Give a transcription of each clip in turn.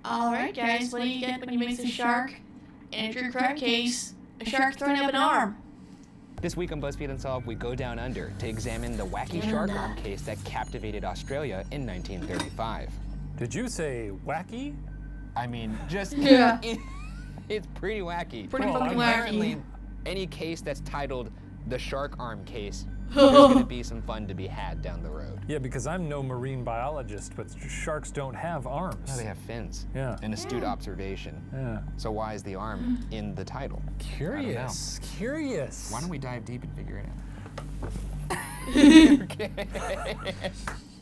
Alright guys, what do you get when you mix a shark and a true crime case, a shark throwing up an arm? This week on BuzzFeed Unsolved, we go down under to examine the wacky shark arm case that captivated Australia in 1935. Did you say wacky? I mean, just, Yeah. it's pretty wacky. Pretty fucking Apparently, wacky. any case that's titled the shark arm case, there's gonna be some fun to be had down the road. Yeah, because I'm no marine biologist, but sharks don't have arms. No, they have fins. Yeah. An astute observation. Yeah. So why is the arm in the title? Curious. Curious. Why don't we dive deep and figure it out? Okay.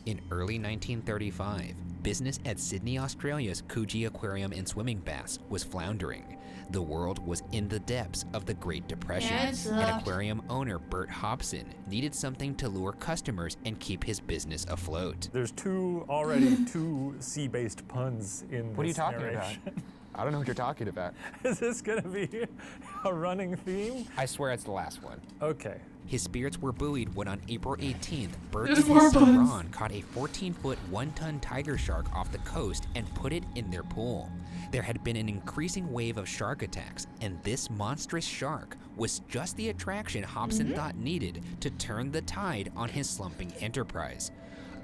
In early 1935, business at Sydney, Australia's Coogee Aquarium and Swimming Baths was floundering. The world was in the depths of the Great Depression, and aquarium owner Bert Hobson needed something to lure customers and keep his business afloat. There's already two sea-based puns in this What are you talking narration. about? I don't know what you're talking about. Is this gonna be a running theme? I swear it's the last one. Okay. His spirits were buoyed when on April 18th, Bert There's and more his son puns. Ron caught a 14-foot, 1-ton tiger shark off the coast and put it in their pool. There had been an increasing wave of shark attacks, and this monstrous shark was just the attraction Hobson thought needed to turn the tide on his slumping enterprise.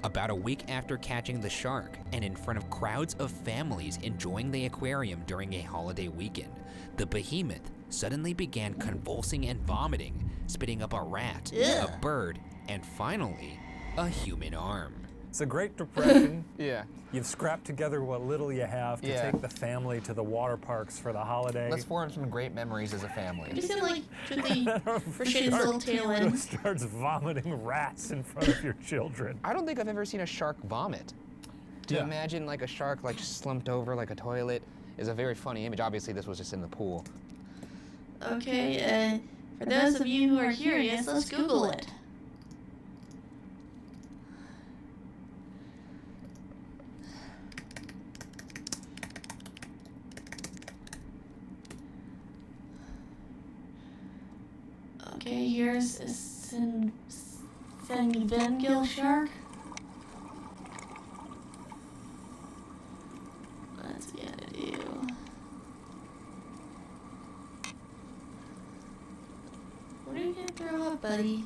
About a week after catching the shark, and in front of crowds of families enjoying the aquarium during a holiday weekend, the behemoth suddenly began convulsing and vomiting, spitting up a rat, a bird, and finally, a human arm. It's a Great Depression. Yeah. You've scrapped together what little you have to take the family to the water parks for the holiday. Let's form some great memories as a family. Just gonna like put the for shit his little tail in. Who starts vomiting rats in front of your children. I don't think I've ever seen a shark vomit. Do you imagine like a shark like slumped over like a toilet? Is a very funny image. Obviously this was just in the pool. Okay, for those of you who are curious, let's Google it. Okay, here's a Bengal shark. What's he gonna do? What are you gonna throw up, buddy?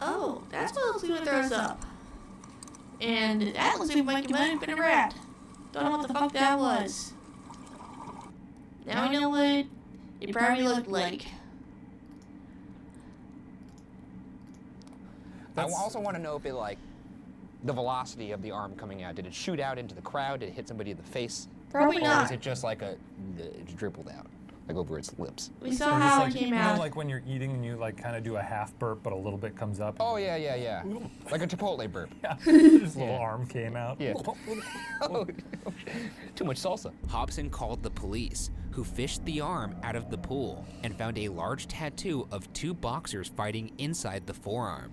Oh, that's what looks like it throws up. And that looks like it might have been a rat. Don't know what the fuck that was. Now we know what it probably looked like. I also want to know if it like the velocity of the arm coming out. Did it shoot out into the crowd? Did it hit somebody in the face? Probably Or not. was it just like it dribbled out, like over its lips? We saw Or just how like, it came you know, out. like when you're eating and you like kind of do a half burp, but a little bit comes up. Oh yeah, yeah, yeah. Like a Chipotle burp. Yeah. His little arm came out. Yeah. Oh, too much salsa. Hobson called the police, who fished the arm out of the pool and found a large tattoo of two boxers fighting inside the forearm.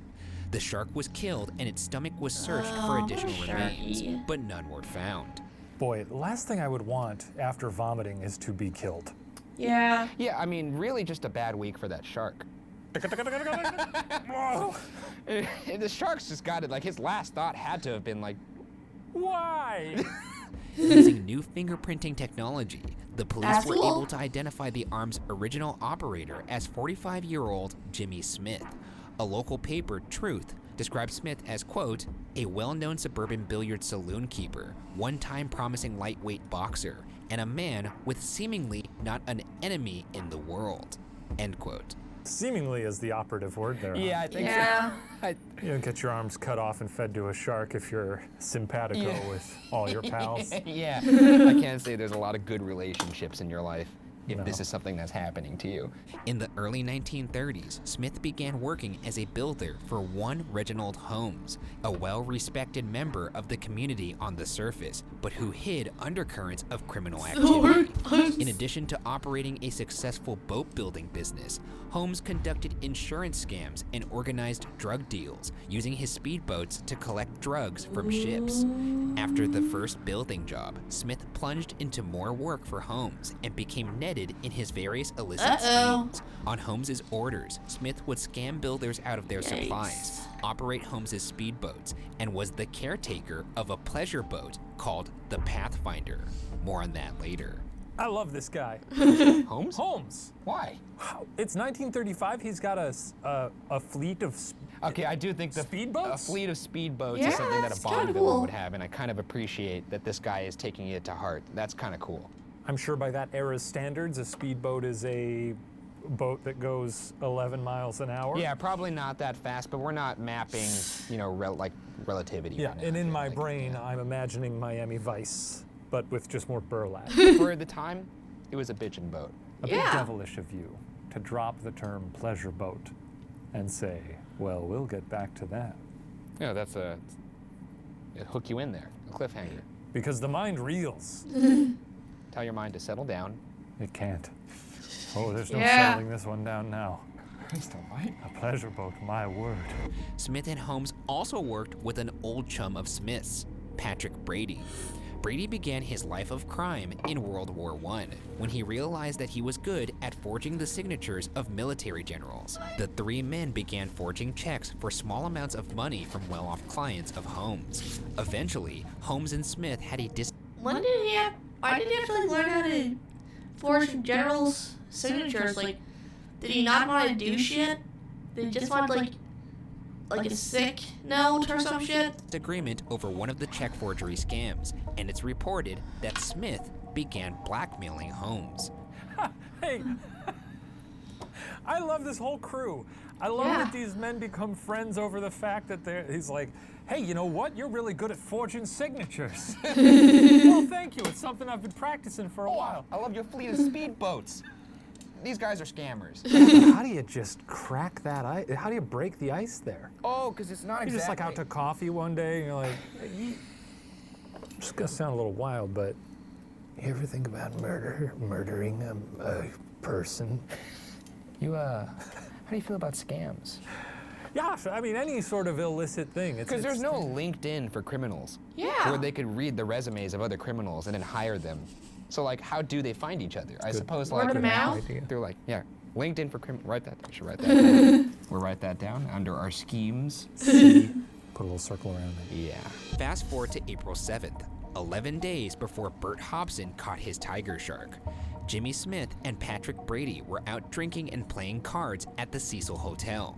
The shark was killed and its stomach was searched for additional poor remains, sharky. but none were found. Boy, the last thing I would want after vomiting is to be killed. Yeah. Yeah, I mean, really just a bad week for that shark. The shark's just got it, like his last thought had to have been like, Why? using new fingerprinting technology, the police That's were cool. able to identify the arm's original operator as 45-year-old Jimmy Smith. A local paper, Truth, described Smith as, quote, a well-known suburban billiard saloon keeper, one-time promising lightweight boxer, and a man with seemingly not an enemy in the world, end quote. Seemingly is the operative word there. Yeah, I think Yeah. so. You don't get your arms cut off and fed to a shark if you're simpatico with all your pals. Yeah, I can't say there's a lot of good relationships in your life if No. this is something that's happening to you. In the early 1930s, Smith began working as a builder for one Reginald Holmes, a well-respected member of the community on the surface, but who hid undercurrents of criminal activity. In addition to operating a successful boat building business, Holmes conducted insurance scams and organized drug deals, using his speedboats to collect drugs from ships. After the first building job, Smith plunged into more work for Holmes and became netted embedded in his various illicit Uh-oh. schemes. On Holmes's orders, Smith would scam builders out of their Yikes. supplies, operate Holmes's speedboats, and was the caretaker of a pleasure boat called the Pathfinder. More on that later. I love this guy. Holmes? Holmes. Why? It's 1935. He's got a fleet of Okay, I do think speedboats? a fleet of speedboats Yeah, is something that that's a Bond kinda villain cool. would have, and I kind of appreciate that this guy is taking it to heart. That's kind of cool. I'm sure by that era's standards, a speedboat is a boat that goes 11 miles an hour. Yeah, probably not that fast, but we're not mapping, like relativity. Yeah, right now, and I in feel my like. brain, Yeah. I'm imagining Miami Vice, but with just more burlap. For the time, it was a bitchin' boat. A bit Yeah. devilish of you to drop the term pleasure boat and say, well, we'll get back to that. Yeah, that's it'll hook you in there, a cliffhanger. Because the mind reels. Tell your mind to settle down. It can't. Oh, there's no Yeah. settling this one down now. A pleasure boat, my word. Smith and Holmes also worked with an old chum of Smith's, Patrick Brady. Brady began his life of crime in World War I when he realized that he was good at forging the signatures of military generals. The three men began forging checks for small amounts of money from well-off clients of Holmes. Eventually, Holmes and Smith had a When did he have? Why did he actually learn how to forge generals' signatures? Like, did he not want to do shit? Did he just want like a sick note or some shit? disagreement over one of the check forgery scams, and it's reported that Smith began blackmailing Holmes. Hey, I love this whole crew. I love Yeah. that these men become friends over the fact that he's like, hey, you know what? You're really good at forging signatures. Well, thank you. It's something I've been practicing for a while. I love your fleet of speedboats. These guys are scammers. How do you just crack that ice? How do you break the ice there? Oh, because it's not You're just like out to coffee one day and you're like, hey, it's gonna sound a little wild, but you ever think about murdering a person? How do you feel about scams? Yeah, I mean, any sort of illicit thing. Because there's no LinkedIn for criminals. Yeah. Where they could read the resumes of other criminals and then hire them. So, like, how do they find each other? I suppose, Word like, of mouth? they're like, yeah, LinkedIn for criminals. Write that. I should write that down. We'll write that down under our schemes. Put a little circle around it. Yeah. Fast forward to April 7th, 11 days before Bert Hobson caught his tiger shark. Jimmy Smith and Patrick Brady were out drinking and playing cards at the Cecil Hotel.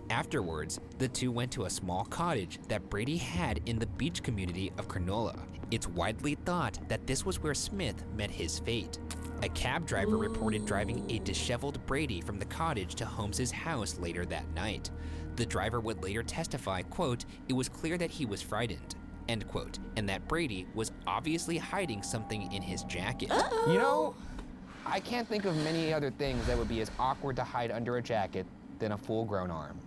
Afterwards, the two went to a small cottage that Brady had in the beach community of Cronulla. It's widely thought that this was where Smith met his fate. A cab driver reported driving a disheveled Brady from the cottage to Holmes's house later that night. The driver would later testify, quote, "It was clear that he was frightened," end quote, and that Brady was obviously hiding something in his jacket. You know, I can't think of many other things that would be as awkward to hide under a jacket than a full-grown arm.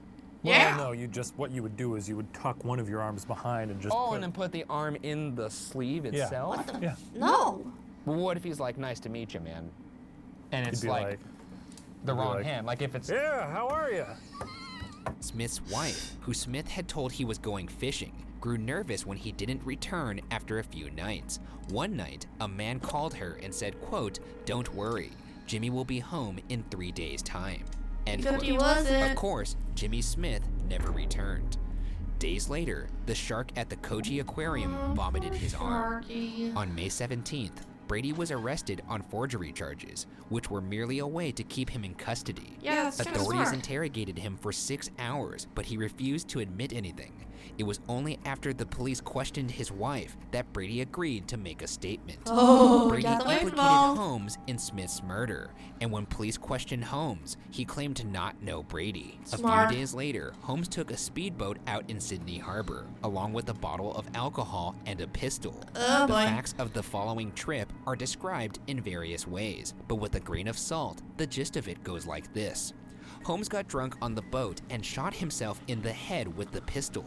Well, Yeah. no, what you would do is you would tuck one of your arms behind and just Oh, put, and then put the arm in the sleeve Yeah. itself? Yeah. No. Well, what if he's like, "Nice to meet you, man," and You'd it's be like the be wrong like, hand? Like if it's yeah, how are you? Smith's wife, who Smith had told he was going fishing, grew nervous when he didn't return after a few nights. One night, a man called her and said, quote, "Don't worry, Jimmy will be home in 3 days' time," end Except quote. he wasn't. Of course, Jimmy Smith never returned. Days later, the shark at the Koji Aquarium vomited his arm. Sharky. On May 17th, Brady was arrested on forgery charges, which were merely a way to keep him in custody. Yeah, that's kind of Authorities smart. interrogated him for 6 hours, but he refused to admit anything. It was only after the police questioned his wife that Brady agreed to make a statement. Oh, Brady got the wife implicated involved. Holmes in Smith's murder, and when police questioned Holmes, he claimed to not know Brady. Smart. A few days later, Holmes took a speedboat out in Sydney Harbor, along with a bottle of alcohol and a pistol. Oh, The boy. facts of the following trip are described in various ways, but with a grain of salt, the gist of it goes like this. Holmes got drunk on the boat and shot himself in the head with the pistol.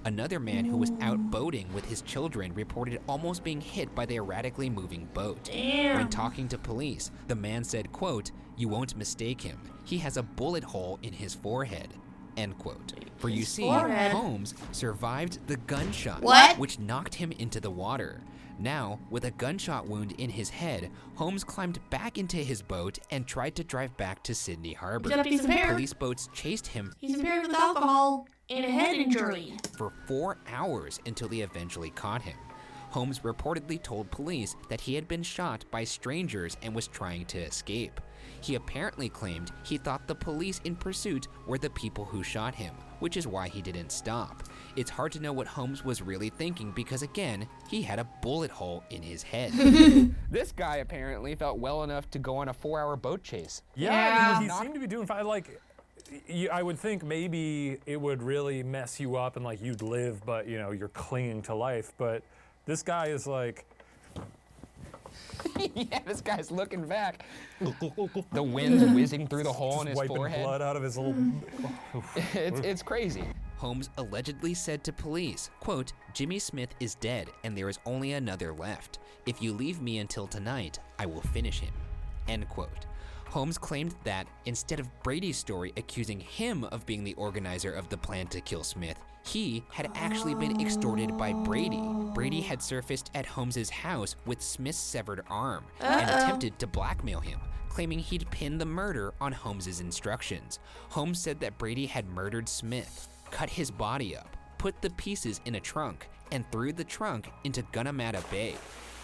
Another man who was out boating with his children reported almost being hit by the erratically moving boat. Damn. When talking to police, the man said, quote, "You won't mistake him. He has a bullet hole in his forehead," end quote. For you see, forehead. Holmes survived the gunshot, What? which knocked him into the water. Now, with a gunshot wound in his head, Holmes climbed back into his boat and tried to drive back to Sydney Harbor. He's got a piece of hair. Police boats chased him He's impaired with alcohol and a head injury. for 4 hours until they eventually caught him. Holmes reportedly told police that he had been shot by strangers and was trying to escape. He apparently claimed he thought the police in pursuit were the people who shot him, which is why he didn't stop. It's hard to know what Holmes was really thinking because, again, he had a bullet hole in his head. This guy apparently felt well enough to go on a 4-hour boat chase. Yeah. He seemed to be doing fine. Like, I would think maybe it would really mess you up and like you'd live, but you know, you're clinging to life. But this guy is like, Yeah, this guy's looking back. The wind's whizzing through the hole in his wiping forehead. blood out of his little. It's crazy. Holmes allegedly said to police, quote, "Jimmy Smith is dead and there is only another left. If you leave me until tonight, I will finish him," end quote. Holmes claimed that instead of Brady's story accusing him of being the organizer of the plan to kill Smith, he had actually been extorted by Brady. Brady had surfaced at Holmes's house with Smith's severed arm and attempted to blackmail him, claiming he'd pinned the murder on Holmes's instructions. Holmes said that Brady had murdered Smith, cut his body up, put the pieces in a trunk, and threw the trunk into Gunnamatta Bay.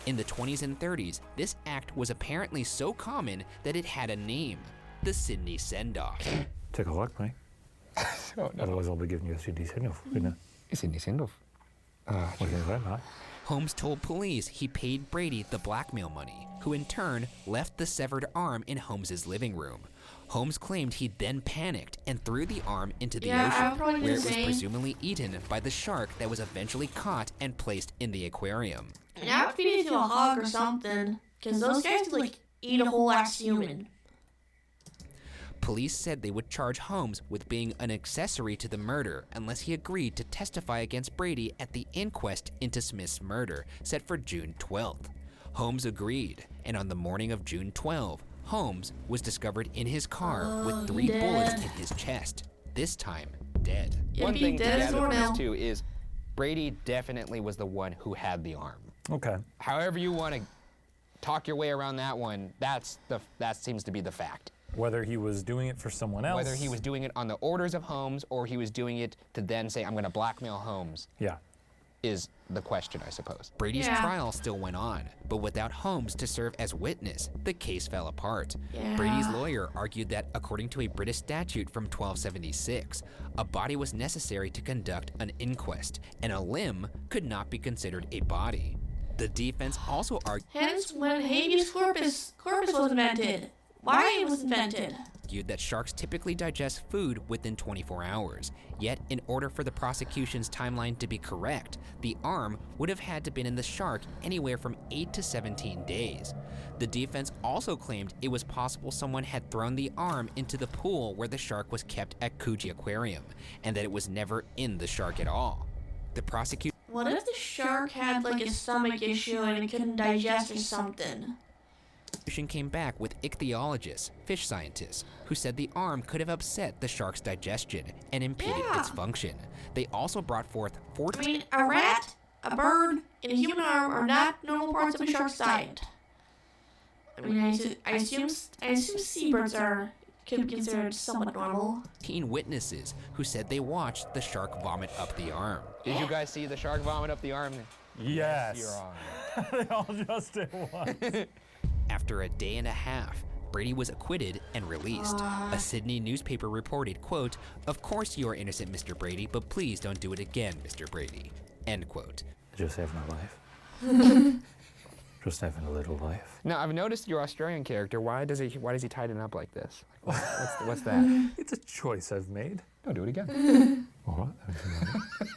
In the 20s and 30s, this act was apparently so common that it had a name, the Sydney Send-Off. Take a look, mate. Oh, no. Otherwise, I'll be giving you a Sydney send-off. Sydney Send-Off. What do you think of that, mate? Holmes told police he paid Brady the blackmail money, who in turn left the severed arm in Holmes's living room. Holmes claimed he then panicked and threw the arm into the Yeah, I would ocean, probably do where the it was same. presumably eaten by the shark that was eventually caught and placed in the aquarium. And I would feed it to a hog or something, because those guys could, like, eat a whole ass human. Police said they would charge Holmes with being an accessory to the murder unless he agreed to testify against Brady at the inquest into Smith's murder, set for June 12th. Holmes agreed, and on the morning of June 12, Holmes was discovered in his car with 3 dead. bullets in his chest, this time dead. Yeah, One be thing to dead as gather door from this now. too is Brady definitely was the one who had the arm. Okay. However you want to talk your way around that one, that seems to be the fact. Whether he was doing it for someone else. Whether he was doing it on the orders of Holmes or he was doing it to then say, I'm going to blackmail Holmes, Yeah. is the question, I suppose. Brady's Yeah. trial still went on, but without Holmes to serve as witness, the case fell apart. Yeah. Brady's lawyer argued that according to a British statute from 1276, a body was necessary to conduct an inquest, and a limb could not be considered a body. The defense also argued Hence, when habeas corpus was invented. Why it was invented. that sharks typically digest food within 24 hours. Yet, in order for the prosecution's timeline to be correct, the arm would have had to been in the shark anywhere from 8 to 17 days. The defense also claimed it was possible someone had thrown the arm into the pool where the shark was kept at Coogee Aquarium, and that it was never in the shark at all. The prosecution What if the shark had, like, a stomach issue and it couldn't digest or something? came back with ichthyologists, fish scientists, who said the arm could have upset the shark's digestion and impeded its Yeah. function. They also brought forth I 14 mean, a rat, a bird, and a human arm are not normal parts of a shark's diet. I mean, I assume seabirds could be considered somewhat normal. witnesses who said they watched the shark vomit up the arm. Did you guys see the shark vomit up the arm? Yes. Your arm. They all just at once. After a day and a half, Brady was acquitted and released. A Sydney newspaper reported, quote, "Of course you are innocent, Mr. Brady, but please don't do it again, Mr. Brady," end quote. Just having a life. Just having a little life. Now, I've noticed your Australian character. Why does he tighten up like this? What's that? It's a choice I've made. No, do it again. All right.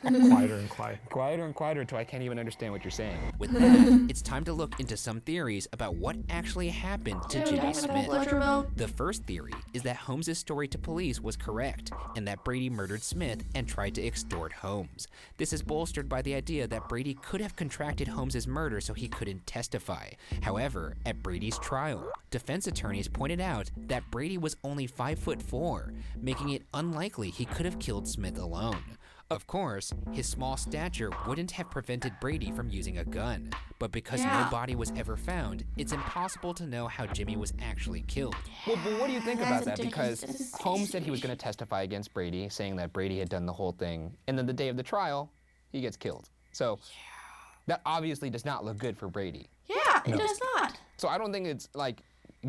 Quieter and quieter. Quieter and quieter until I can't even understand what you're saying. With that, it's time to look into some theories about what actually happened to Jimmy Diamond Smith. Fletcher boat. The first theory is that Holmes' story to police was correct, and that Brady murdered Smith and tried to extort Holmes. This is bolstered by the idea that Brady could have contracted Holmes' murder so he couldn't testify. However, at Brady's trial, Defense attorneys pointed out that Brady was only 5'4", making it unlikely he could have killed Smith alone. Of course, his small stature wouldn't have prevented Brady from using a gun, but because no body was ever found, it's impossible to know how Jimmy was actually killed. Well, but what do you think about that? That's a Because sticky Holmes said he was going to testify against Brady, saying that Brady had done the whole thing, and then the day of the trial, he gets killed. So that obviously does not look good for Brady. Yeah, it does not. So I don't think it's like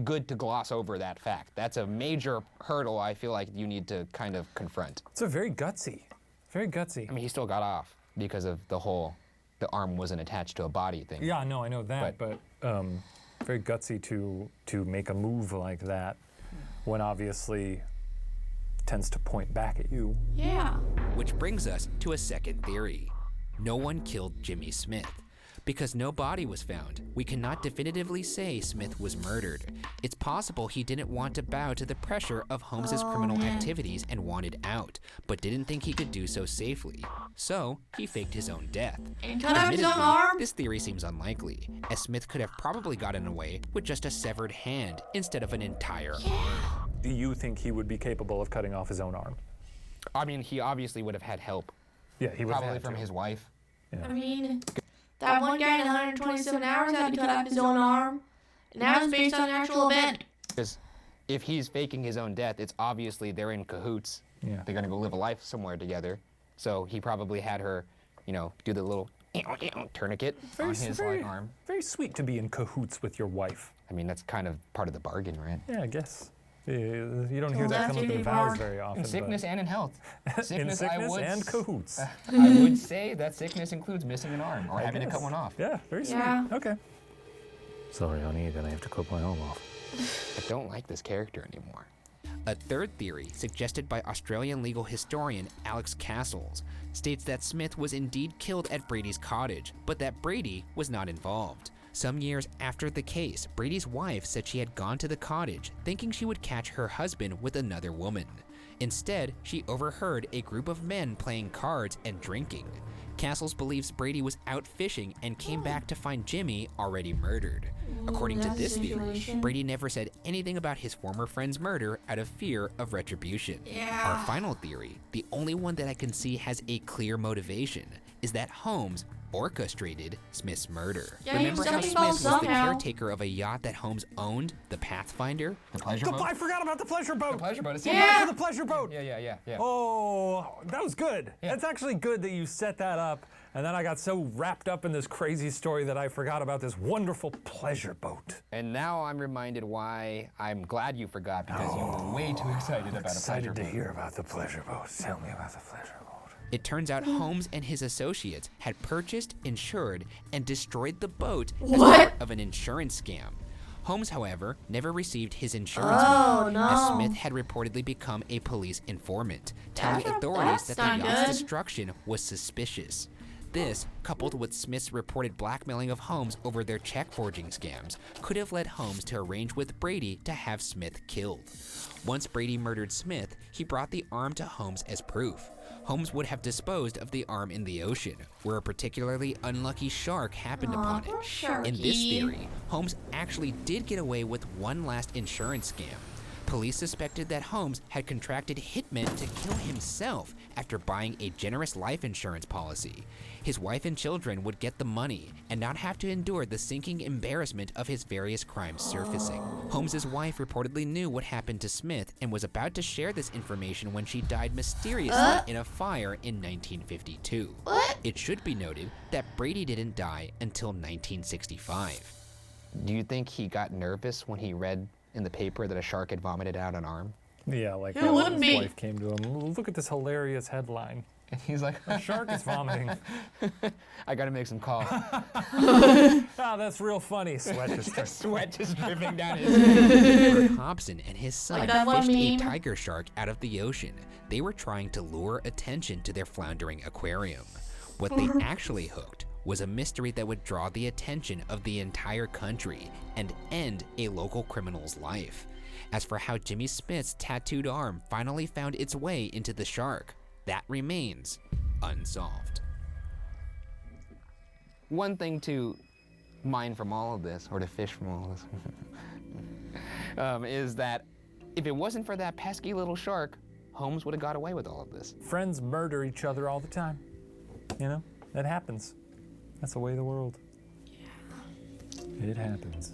good to gloss over that fact. That's a major hurdle I feel like you need to kind of confront. It's a very gutsy. Very gutsy. I mean, he still got off because of the arm wasn't attached to a body thing. Yeah, no, I know that, but very gutsy to make a move like that when obviously tends to point back at you. Yeah. Which brings us to a second theory. No one killed Jimmy Smith. Because no body was found, we cannot definitively say Smith was murdered. It's possible he didn't want to bow to the pressure of Holmes's criminal activities and wanted out, but didn't think he could do so safely. So, he faked his own death. And cut off his own Admittedly, arm? this theory seems unlikely, as Smith could have probably gotten away with just a severed hand instead of an entire arm. Do you think he would be capable of cutting off his own arm? I mean, he obviously would have had help, Yeah, he would have probably had from to. his wife. I mean, that one guy in 127 hours had to cut off his own arm. And now it's based on an actual event. Because if he's faking his own death, it's obviously they're in cahoots. Yeah. They're gonna go live a life somewhere together. So he probably had her, do the little tourniquet on his right arm. Very sweet to be in cahoots with your wife. I mean, that's kind of part of the bargain, right? Yeah, I guess. You don't hear Well, that come up that's in really vows hard. very often. In sickness and in health. but in sickness and cahoots. I would say that sickness includes missing an arm or having to cut one off. Yeah, very sweet. Yeah. Okay. Sorry, honey, you're gonna have to cut my arm off. I don't like this character anymore. A third theory, suggested by Australian legal historian Alex Castles, states that Smith was indeed killed at Brady's cottage, but that Brady was not involved. Some years after the case, Brady's wife said she had gone to the cottage thinking she would catch her husband with another woman. Instead, she overheard a group of men playing cards and drinking. Castles believes Brady was out fishing and came back to find Jimmy already murdered. According to that's this a theory, situation. Brady never said anything about his former friend's murder out of fear of retribution. Yeah. Our final theory, the only one that I can see has a clear motivation, is that Holmes orchestrated Smith's murder. Yeah, he Remember was how something Smith was the somehow. caretaker of a yacht that Holmes owned, the Pathfinder? The pleasure boat? I forgot about the pleasure boat. The pleasure boat. It's Yeah. The pleasure boat. Yeah. Oh, that was good. Yeah. That's actually good that you set that up. And then I got so wrapped up in this crazy story that I forgot about this wonderful pleasure boat. And now I'm reminded why I'm glad you forgot, because you were way too excited about a pleasure Excited to boat. hear about the pleasure boat. Tell me about the pleasure boat. It turns out Holmes and his associates had purchased, insured, and destroyed the boat as What? part of an insurance scam. Holmes, however, never received his insurance money, no. as Smith had reportedly become a police informant, telling That's- authorities that's that the not yacht's good. destruction was suspicious. This, coupled with Smith's reported blackmailing of Holmes over their check forging scams, could have led Holmes to arrange with Brady to have Smith killed. Once Brady murdered Smith, he brought the arm to Holmes as proof. Holmes would have disposed of the arm in the ocean, where a particularly unlucky shark happened upon poor it. In this sharky. theory, Holmes actually did get away with one last insurance scam. Police suspected that Holmes had contracted hitmen to kill himself after buying a generous life insurance policy. His wife and children would get the money and not have to endure the sinking embarrassment of his various crimes surfacing. Holmes's wife reportedly knew what happened to Smith and was about to share this information when she died mysteriously in a fire in 1952. What? It should be noted that Brady didn't die until 1965. Do you think he got nervous when he read in the paper that a shark had vomited out an arm? Yeah, like Who wouldn't his be? wife came to him. Look at this hilarious headline. And he's like, A shark is vomiting. I gotta make some calls. Ah, that's real funny. Sweat just starts. Sweat just dripping down his Bert Hobson and his son Like that one fished a meme? tiger shark out of the ocean. They were trying to lure attention to their floundering aquarium. What they actually hooked was a mystery that would draw the attention of the entire country and end a local criminal's life. As for how Jimmy Smith's tattooed arm finally found its way into the shark, that remains unsolved. One thing to mine from all of this, or to fish from all of this, is that if it wasn't for that pesky little shark, Holmes would have got away with all of this. Friends murder each other all the time. You know, that happens. That's the way of the world. Yeah. It happens.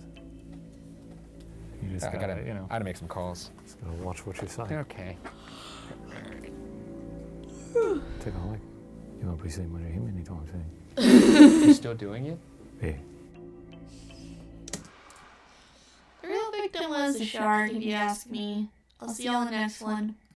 You just gotta, you know, I gotta make some calls. just gotta watch what you say. Okay. Take a look. You won't be seeing much of him anytime soon. You still doing it? Yeah. The real victim was the shark, if you ask me. I'll see you on the next one.